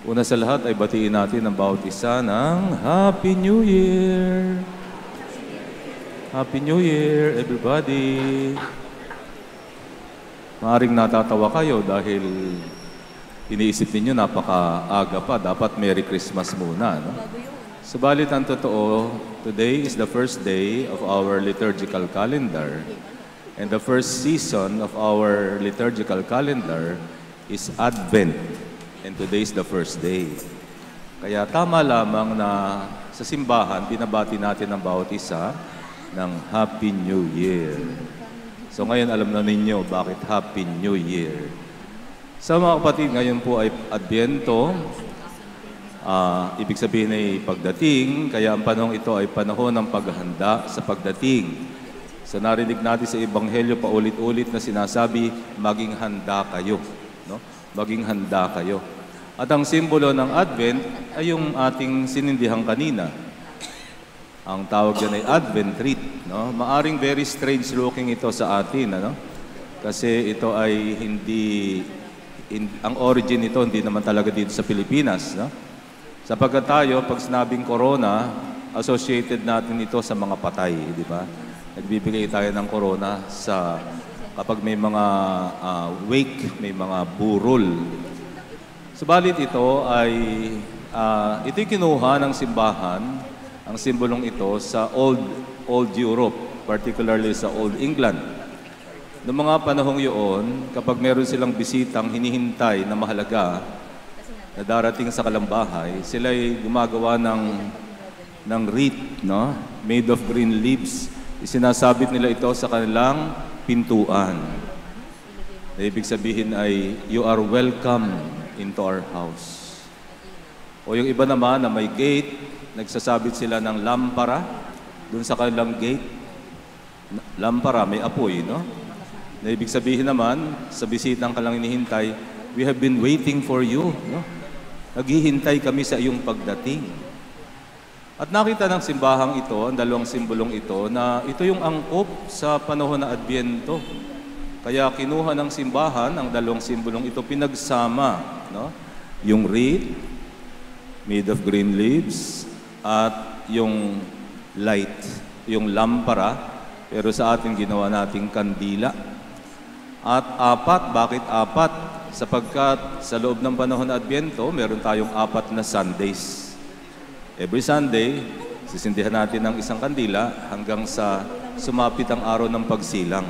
Una sa lahat ay batiin natin ang bawat isa ng Happy New Year! Happy New Year, everybody! Maaring natatawa kayo dahil iniisip ninyo napakaaga pa. Dapat Merry Christmas muna, no? Subalit ang totoo, today is the first day of our liturgical calendar. And the first season of our liturgical calendar is Advent. And today is the first day. Kaya tama lamang na sa simbahan, binabati natin ang bawat isa ng Happy New Year. So ngayon alam na ninyo bakit Happy New Year. Sa mga kapatid, ngayon po ay Adbyento. Ibig sabihin ay pagdating, kaya ang panahon ito ay panahon ng paghahanda sa pagdating. So narinig natin sa Ebanghelyo paulit-ulit na sinasabi, maging handa kayo. No? Maging handa kayo. At ang simbolo ng Advent ay yung ating sinindihan kanina. Ang tawag dyan ay Advent wreath. No? Maaring very strange looking ito sa atin. Ano? Kasi ito ay ang origin nito hindi naman talaga dito sa Pilipinas. No? Sapagkat tayo, pag sinabing corona, associated natin ito sa mga patay. Di ba? Nagbibigay tayo ng corona kapag may mga wake, may mga burol. Subalit ito'y kinuha ng simbahan, ang simbolong ito sa Old Europe, particularly sa Old England. Noong mga panahong yun, kapag meron silang bisitang hinihintay na mahalaga na darating sa kalambahay, sila'y gumagawa ng wreath, no? Made of green leaves. Isinasabit nila ito sa kanilang pintuan. Ibig sabihin ay, you are welcome into our house. O yung iba naman na may gate, nagsasabit sila ng lampara dun sa kanilang gate. Lampara, may apoy, no? Na ibig sabihin naman, sa bisitang ka lang hinihintay, we have been waiting for you, no? Naghihintay kami sa iyong pagdating. At nakita ng simbahang ito, ang dalawang simbolong ito, na ito yung angkop sa panahon na Adbyento. Kaya kinuha ng simbahan ang dalawang simbolong ito, pinagsama, no? Yung wreath, made of green leaves, at yung light, yung lampara, pero sa atin ginawa nating kandila. At apat, bakit apat? Sapagkat sa loob ng panahon na Adbyento, meron tayong 4 na Sundays. Every Sunday, sisindihan natin ng isang kandila hanggang sa sumapit ang araw ng pagsilang.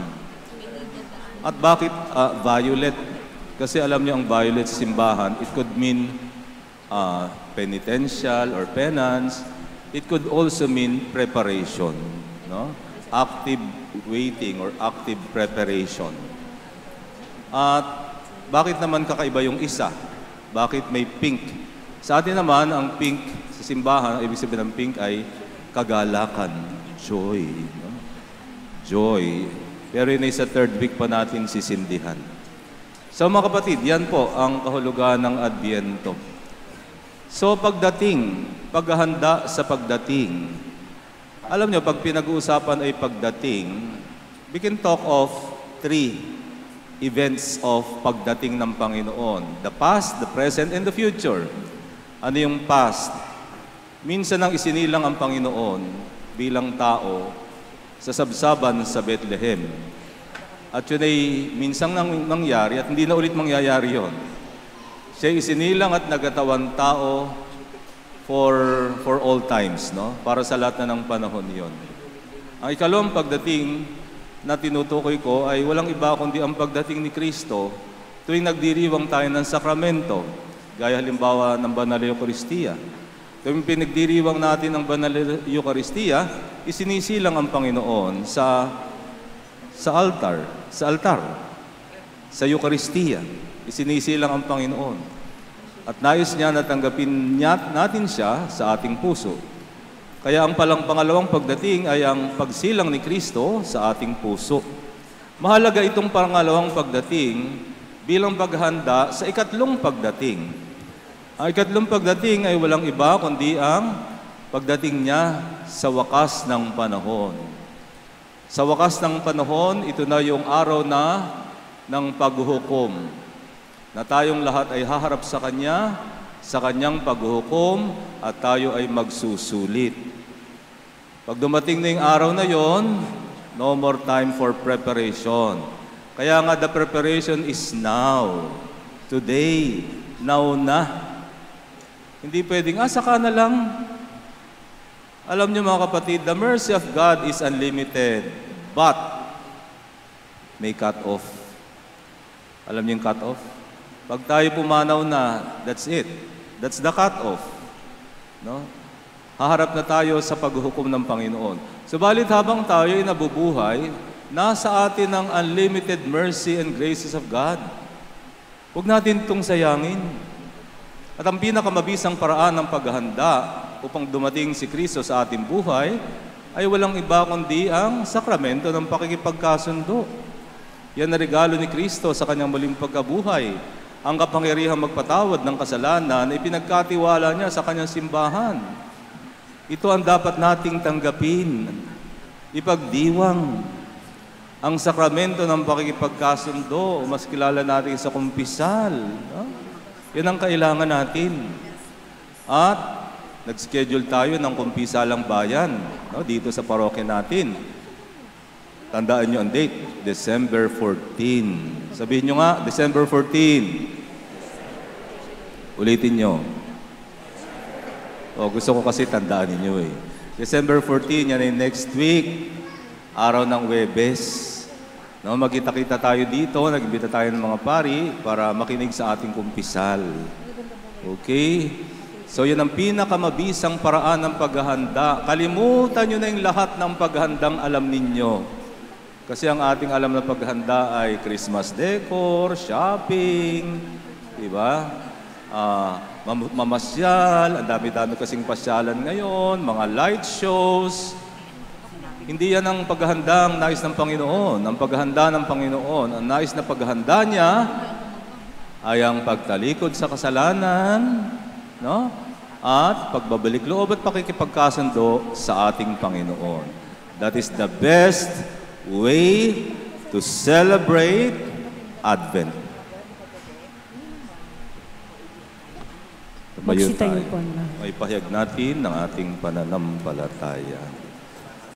At bakit violet? Kasi alam niyo ang violet sa simbahan, it could mean penitential or penance. It could also mean preparation, no? Active waiting or active preparation. At bakit naman kakaiba yung isa? Bakit may pink? Sa atin naman, ang pink sa simbahan, ibig sabihin ng pink ay kagalakan, joy. No? Joy. Pero yun ay sa 3rd week pa natin sisindihan. So mga kapatid, yan po ang kahulugan ng Adbyento. So pagdating, paghahanda sa pagdating. Alam nyo, pag pinag-uusapan ay pagdating, we can talk of 3 events of pagdating ng Panginoon. The past, the present, and the future. Ano yung past? Minsan nang isinilang ang Panginoon bilang tao sa sabsaban sa Bethlehem. At yun ay minsang nangyari at hindi na ulit mangyayari yun. Siya isinilang at nagatawan tao for all times, no? Para sa lahat na ng panahon yon. Ang ikalawang pagdating na tinutukoy ko ay walang iba kundi ang pagdating ni Kristo tuwing nagdiriwang tayo ng sakramento, gaya halimbawa ng Banal na Eucharistia. Tuwing pinagdiriwang natin ang Banal na Eucharistia, isinisilang ang Panginoon sa altar, sa Eucharistia. Isinisilang ang Panginoon. At nais niya na tanggapin natin siya sa ating puso. Kaya ang pangalawang pagdating ay ang pagsilang ni Kristo sa ating puso. Mahalaga itong pangalawang pagdating bilang paghahanda sa ikatlong pagdating. Ang ikatlong pagdating ay walang iba kundi ang pagdating niya sa wakas ng panahon. Sa wakas ng panahon, ito na yung araw ng paghuhukom. na tayong lahat ay haharap sa Kanya, sa Kanyang paghuhukom, at tayo ay magsusulit. Pag dumating na yung araw na yon, no more time for preparation. Kaya nga, the preparation is now. Today. Now na. Hindi pwedeng, saka na lang. Alam niyo mga kapatid, the mercy of God is unlimited, but may cut off. Alam niyo yung cut off? Pag tayo pumanaw na, that's it. That's the cut off. No? Haharap na tayo sa paghuhukom ng Panginoon. Subalit habang tayo ay nabubuhay, nasa atin ang unlimited mercy and graces of God. Huwag natin itong sayangin. At ang pinakamabisang paraan ng paghahanda upang dumating si Kristo sa ating buhay ay walang iba kundi ang sakramento ng pakikipagkasundo. Yan na regalo ni Kristo sa kanyang muling pagkabuhay. Ang kapangyarihang magpatawad ng kasalanan ay pinagkatiwala niya sa kanyang simbahan. Ito ang dapat nating tanggapin, ipagdiwang. Ang sakramento ng pakikipagkasundo, mas kilala natin sa kumpisal. No? Yan ang kailangan natin. At nag-schedule tayo ng kumpisalang bayan, no? Dito sa parokya natin. Tandaan nyo ang date, December 14. Sabihin nyo nga, December 14. Ulitin nyo. Gusto ko kasi tandaan ninyo eh. December 14, yan ay next week. Araw ng Huwebes. No, magkita-kita tayo dito, nag-imbita tayo ng mga pari para makinig sa ating kumpisal. Okay? So yan ang pinakamabisang paraan ng paghahanda. Kalimutan nyo na yung lahat ng paghahandang alam ninyo. Kasi ang ating alam na paghahanda ay Christmas decor, shopping, di ba? Mamasyal, ang dami-dami kasing pasyalan ngayon, mga light shows. Hindi yan ang paghahandang nais ng Panginoon. Ang paghahanda ng Panginoon, ang nais na paghahanda niya ay ang pagtalikod sa kasalanan, no? At pagbabalik loob at pakikipagkasundo sa ating Panginoon. That is the best way to celebrate Advent. Magsitayo po na. May pahayag natin ng ating pananampalataya.